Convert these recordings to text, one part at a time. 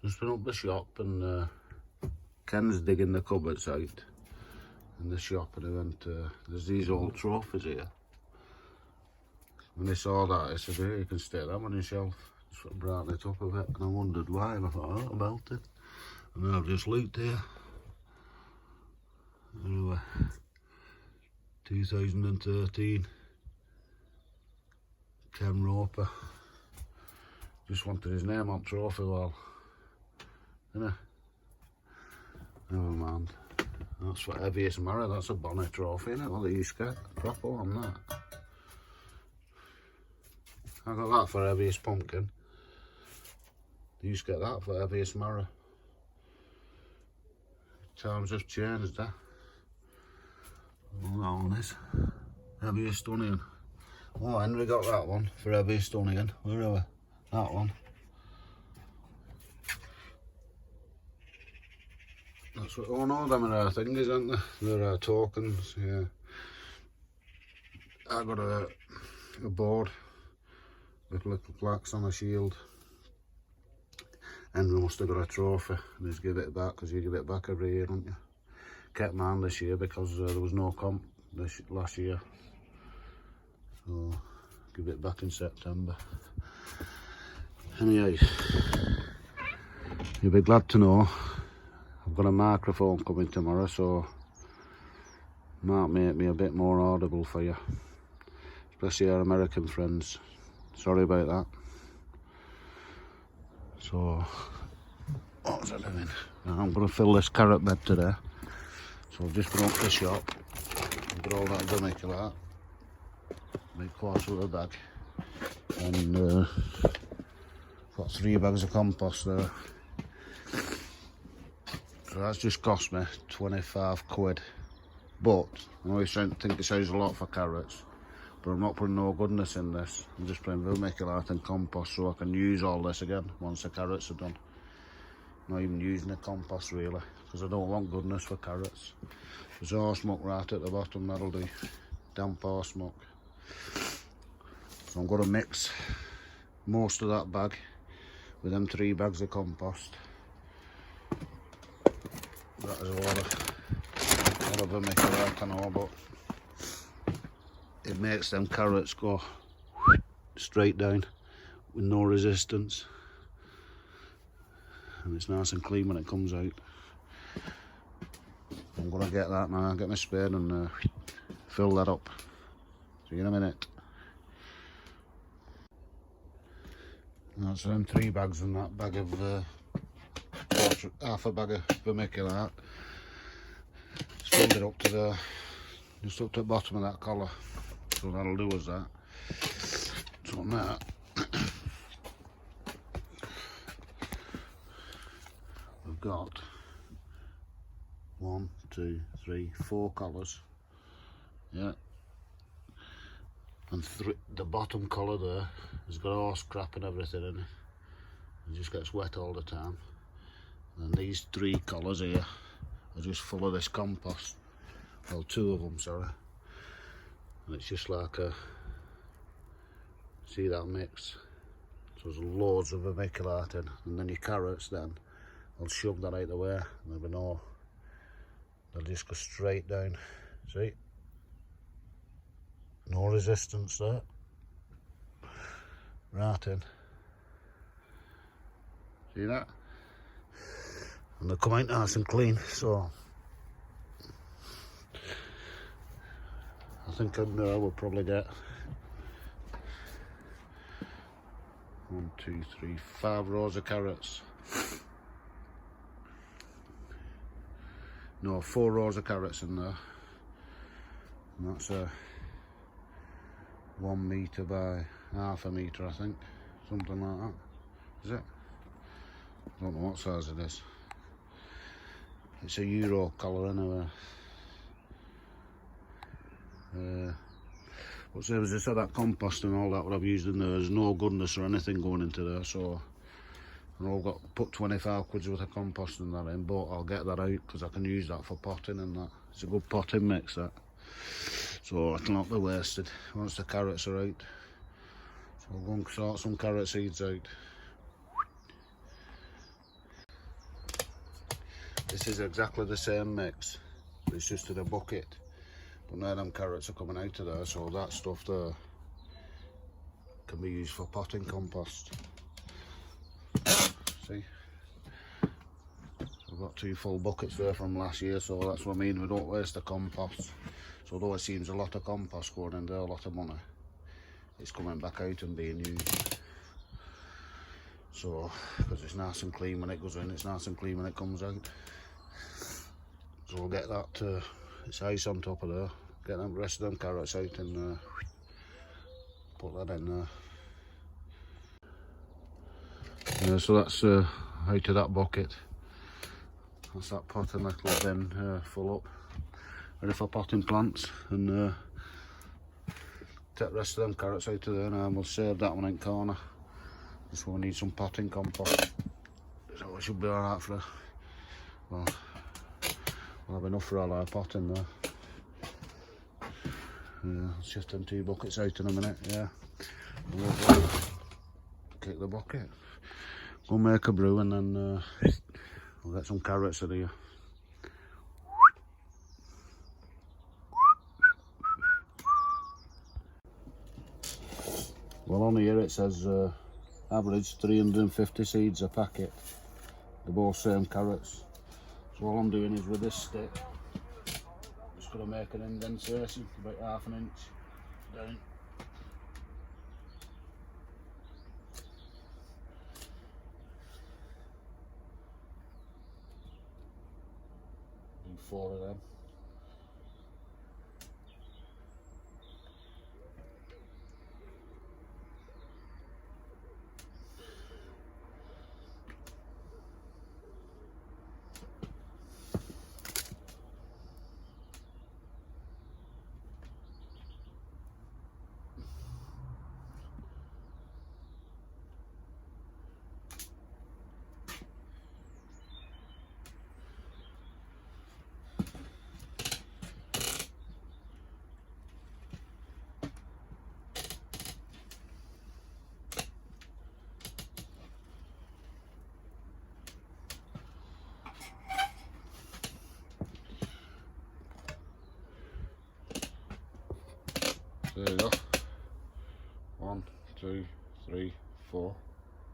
Just been up the shop and Ken's digging the cupboards out in the shop, and I went, there's these old trophies here. When I saw that, I said, hey, you can stick that on your shelf. Just brighten it up a bit, and I wondered why, and I thought, oh, about it. And then I've just looked here. Anyway, 2013, Ken Roper. Just wanted his name on trophy wall. Innit? Never mind. That's for heaviest mirror, that's a bonnet trophy, innit? What do you get? Proper one, that. I got that for heaviest pumpkin. You used to get that for heaviest mirror. Times have changed, eh? All that one is. Heaviest onion. Oh, Henry got that one for heaviest onion. Where are we? That one. That's what, oh no, them are our things, aren't they? They're our tokens, yeah. I got a board with little plaques on a shield. Henry must have got a trophy and he's give it back, because you give it back every year, don't you? Kept mine this year because there was no comp last year. So, give it back in September. Anyway, you'll be glad to know I've got a microphone coming tomorrow, so might make me a bit more audible for you, especially our American friends. Sorry about that. So, what's I doing? Now I'm going to fill this carrot bed today. So I've just been up to the shop and got all that vermiculite, make quarts of the bag, and got 3 bags of compost there. So that's just cost me 25 quid. But I always think it sounds a lot for carrots, but I'm not putting no goodness in this. I'm just putting vermiculite and compost so I can use all this again once the carrots are done. Not even using the compost really, because I don't want goodness for carrots. There's horse muck right at the bottom, that'll do. Damp horse muck. So I'm going to mix most of that bag with them 3 bags of compost. That is a lot of vermiculite, I know, but it makes them carrots go straight down with no resistance. And it's nice and clean when it comes out. I'm going to get that now, get my spade and fill that up. See you in a minute. That's them 3 bags and that bag of, half a bag of vermiculite. Spend it up to the, just up to the bottom of that collar. So that'll do us that. So now, we've got 1, 2, 3, 4 collars. Yeah. And the bottom collar there has got horse crap and everything in it. It just gets wet all the time. And these 3 collars here are just full of this compost. Well, 2 of them, sorry. And it's just like a, see that mix? So there's loads of vermiculite in, and then your carrots then, I'll shove that out the way, and there'll be no, they'll just go straight down, see? No resistance there. Right in. See that? And they'll come out nice and clean, so I think I will probably get 1, 2, 3, 5 rows of carrots. No, 4 rows of carrots in there. And that's a 1 metre by half a metre, I think. Something like that. Is it? I don't know what size it is. It's a Euro colour anyway. But say, as I said, that compost and all that what I've used in there, there's no goodness or anything going into there, so I've got put 25 quid worth of compost in that in, but I'll get that out because I can use that for potting and that. It's a good potting mix, that. So it'll not be wasted once the carrots are out. So I'll go and sort some carrot seeds out. This is exactly the same mix, but it's just in a bucket. But now them carrots are coming out of there, so that stuff there can be used for potting compost. See? We've got 2 full buckets there from last year, so that's what I mean, we don't waste the compost. So although it seems a lot of compost going in there, a lot of money, it's coming back out and being used. So, because it's nice and clean when it goes in, it's nice and clean when it comes out. So we'll get that, it's ice on top of there, get the rest of them carrots out and put that in there. Yeah, so that's out of that bucket. That's that pot and little bin full up, ready for potting plants, and take the rest of them carrots out of there now, and we'll save that one in corner. Just when we need some potting compost. So we should be alright for, well, we'll have enough for all our potting there. Yeah, let's shift them 2 buckets out in a minute, yeah. And we'll kick the bucket. Go make a brew and then we'll get some carrots out of here. Well, on here it says average 350 seeds a packet. They're both same carrots. So all I'm doing is with this stick, just going to make an indentation about ½ inch down. Do 4 of them. There you go. 1, 2, 3, 4,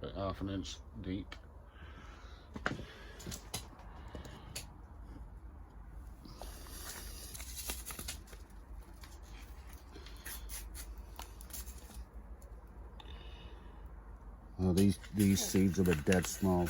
about ½ inch deep. Now these seeds are dead small.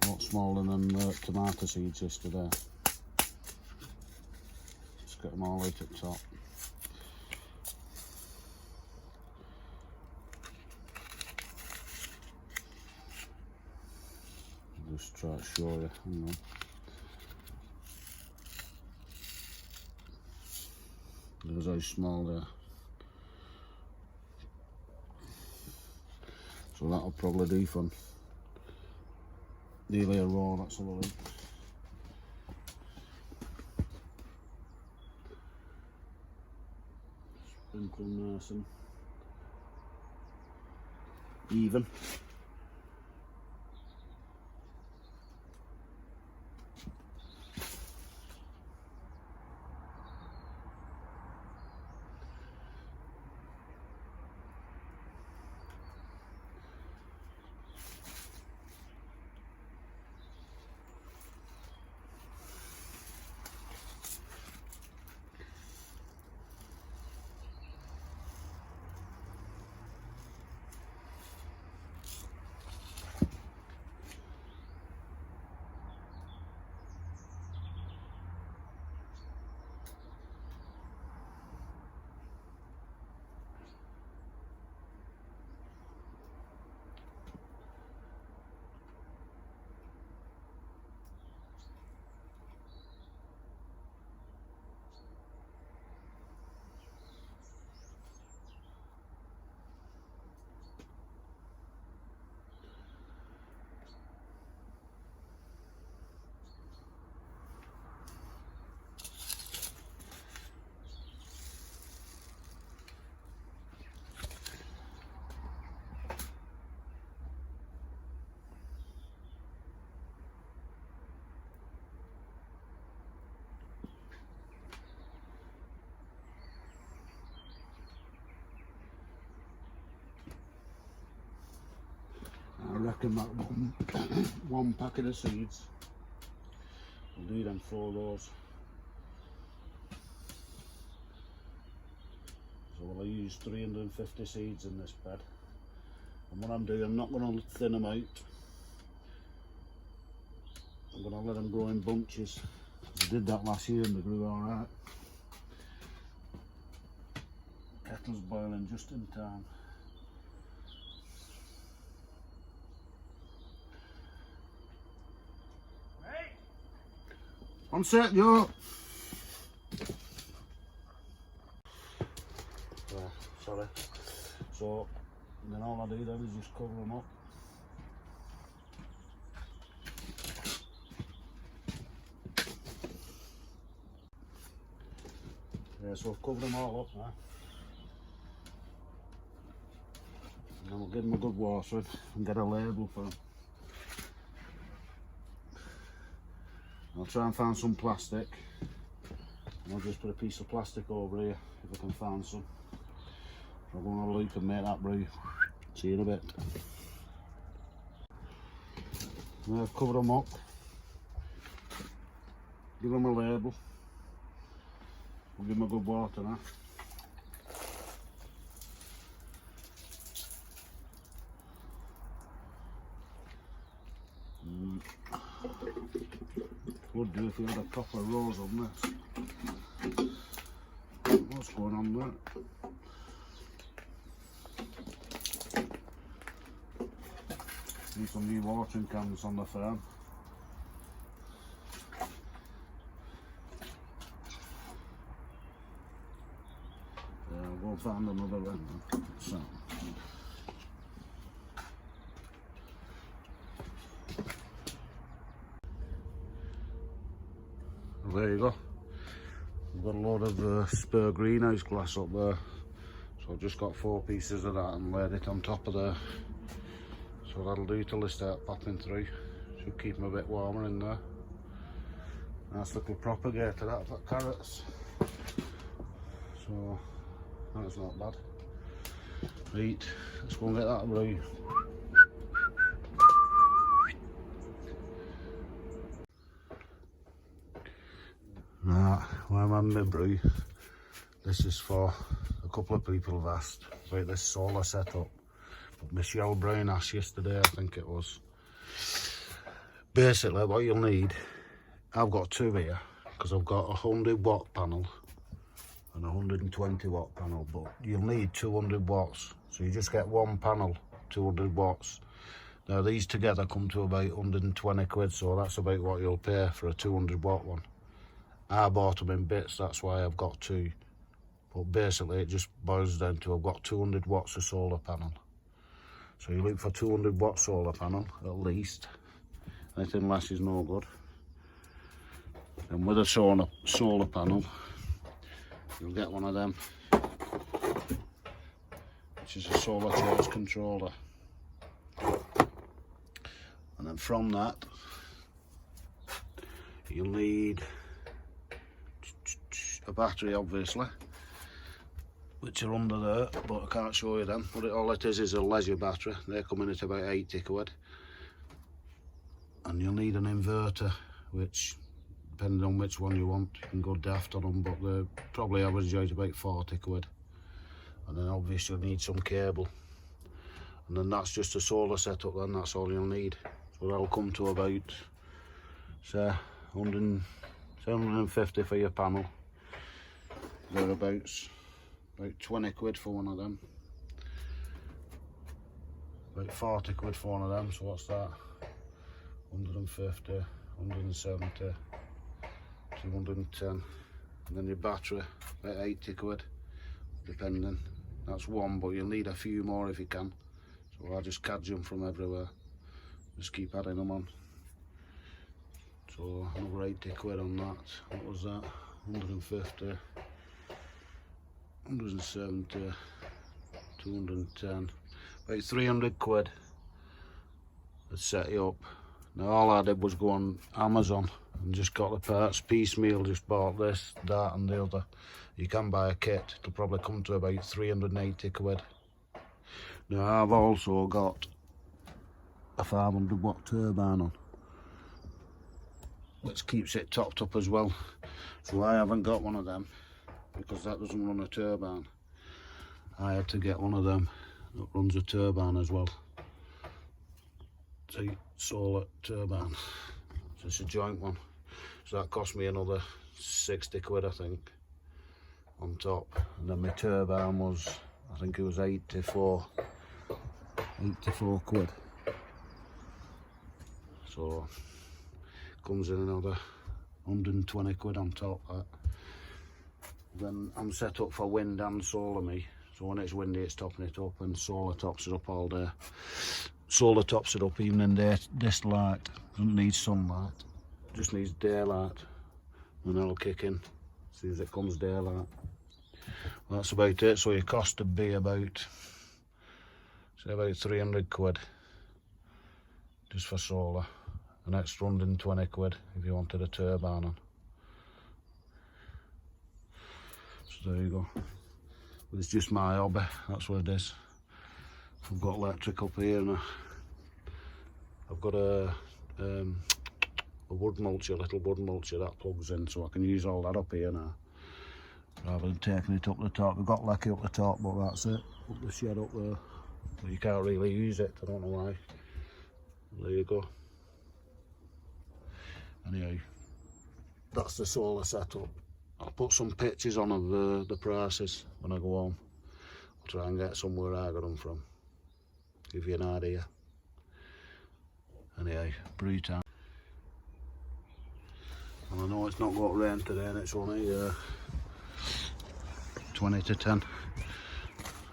A lot smaller than tomato seeds yesterday. Just get them all out at the top. Just try to show you. Hang on. There's how small they are. So that'll probably do for nearly a row, that's all right. Sprinkle nice and even. reckon that one packet of seeds will do them 4 rows. So I'll use 350 seeds in this bed. And what I'm doing, I'm not going to thin them out. I'm going to let them grow in bunches. I did that last year and they grew alright. Kettle's boiling just in time. Hey. I'm set, yo. Sorry. So then all I do then is just cover them up. Yeah, so I've covered them all up now. And then we'll give them a good water and get a label for them. I'll try and find some plastic. And I'll just put a piece of plastic over here if I can find some. I'll go and have a look and make that brew. See you in a bit. Now I've covered them up. Give them a label. We'll give them a good water now. Would do if you had a proper rose on this. What's going on there? Need some new watering cans on the farm. We'll find another one. So. There you go. We've got a load of spare greenhouse glass up there. So I've just got 4 pieces of that and laid it on top of there. So that'll do till they start popping through. Should keep them a bit warmer in there. Nice little propagator that for carrots. So that's not bad. Right, let's go and get that brew. Right, while I'm having my brew, this is for a couple of people have asked about this solar setup. But Michelle Brown asked yesterday, I think it was. Basically, what you'll need, I've got 2 here, because I've got a 100 watt panel and a 120 watt panel, but you'll need 200 watts. So you just get one panel, 200 watts. Now these together come to about 120 quid, so that's about what you'll pay for a 200 watt one. I bought them in bits, that's why I've got 2. But basically it just boils down to I've got 200 watts of solar panel. So you look for 200 watt solar panel at least. Anything less is no good. And with a solar panel, you'll get one of them, which is a solar charge controller. And then from that, you'll need a battery, obviously, which are under there, but I can't show you them. But all it is a leisure battery. They come in at about 80 quid. And you'll need an inverter, which, depending on which one you want, you can go daft on them, but they probably average out about 40 quid. And then obviously you'll need some cable. And then that's just a solar setup then, that's all you'll need. So that'll come to about, say, 150 for your panel. Thereabouts. About 20 quid for one of them. About 40 quid for one of them, so what's that? 150, 170, 210. And then your battery, about 80 quid, depending. That's one, but you'll need a few more if you can. So I just cadge them from everywhere. Just keep adding them on. So another 80 quid on that. What was that? 150, 170, 210. About 300 quid to set you up. Now all I did was go on Amazon and just got the parts piecemeal, just bought this, that and the other. You can buy a kit, it'll probably come to about 380 quid. Now I've also got a 500 watt turbine on, which keeps it topped up as well. So I haven't got one of them because that doesn't run a turbine. I had to get one of them that runs a turbine as well. See, solar turbine. So it's a joint one. So that cost me another 60 quid, I think, on top. And then my turbine was, I think it was 84 quid. So comes in another 120 quid on top of that. Then I'm set up for wind and solar me. So when it's windy it's topping it up, and solar tops it up all day. Solar tops it up even in this light. Doesn't need sunlight, just needs daylight. And that'll kick in as soon as it comes daylight. Well, that's about it. So your cost would be about, say, about 300 quid just for solar. An extra 120 quid if you wanted a turbine on. So there you go. But it's just my hobby, that's what it is. I've got electric up here and I've got a wood mulcher, a little wood mulcher that plugs in, so I can use all that up here now rather than taking it up the top. We've got lecky up the top, but that's it. Up the shed up there, but you can't really use it, I don't know why. There you go. Anyway, that's the solar setup. I'll put some pictures on of the prices when I go home. I'll try and get somewhere I got them from. Give you an idea. Anyway, brew time. And I know it's not got rain today and it's only 20 to 10.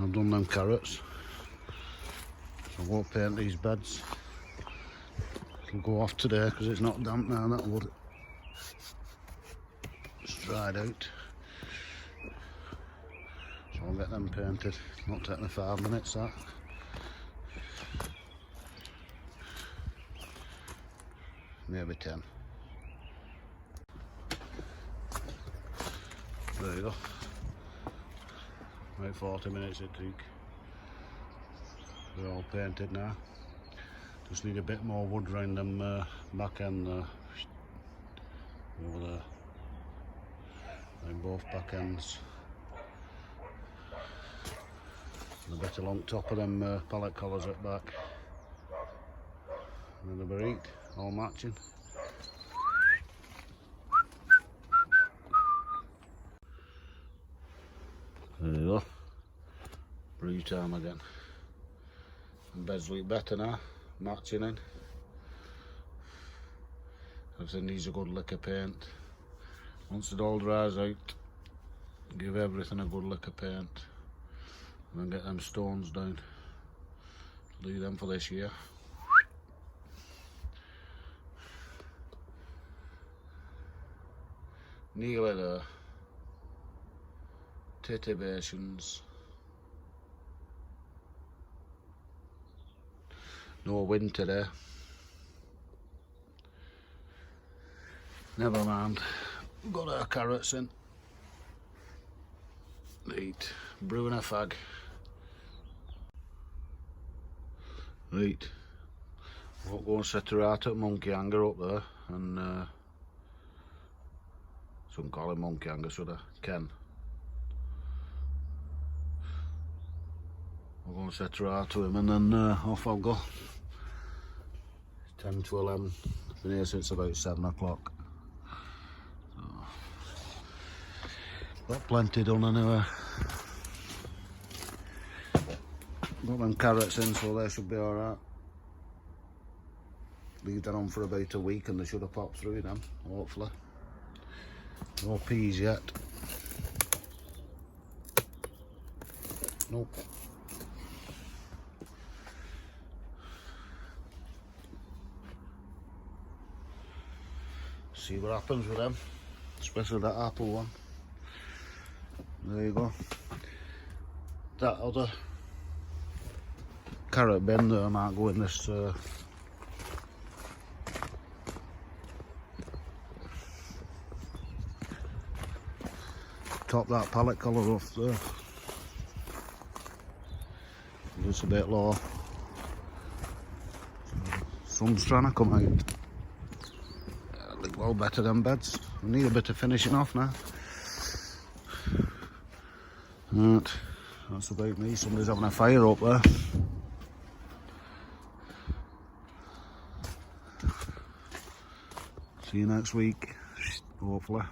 I've done them carrots. So I won't paint these beds. It'll go off today because it's not damp now, that wood. It's dried out. So I'll get them painted. Not take me 5 minutes that. Maybe 10. There you go. About 40 minutes it took. They're all painted now. Just need a bit more wood round them back end there. Over there. And both back ends. And a bit along top of them pallet collars at back. And then the barrique, all matching. There you go. Brew time again. And beds look better now, matching in. Everything needs a good lick of paint. Once it all dries out, give everything a good lick of paint. And then get them stones down. Do them for this year. Nearly there. Titivations. No wind today. Never mind. Got our carrots in. Right, brewing a fag. Right, we'll go and set her out at Monkey Hanger up there, and some call him Monkey Hanger, should I? Ken. I'll go and set her out to him, and then off I'll go. 10 to 11. I've been here since about 7 o'clock. So, got plenty done anyway. Got them carrots in, so they should be alright. Leave that on for about a week and they should have popped through them, hopefully. No peas yet. Nope. See what happens with them, especially that apple one. There you go. That other carrot bin there might go in this top that pallet collar off there. Just a bit low. sun's trying to come out. Look well better than beds. We need a bit of finishing off now. Right, that's about me. Somebody's having a fire up there. See you next week, hopefully.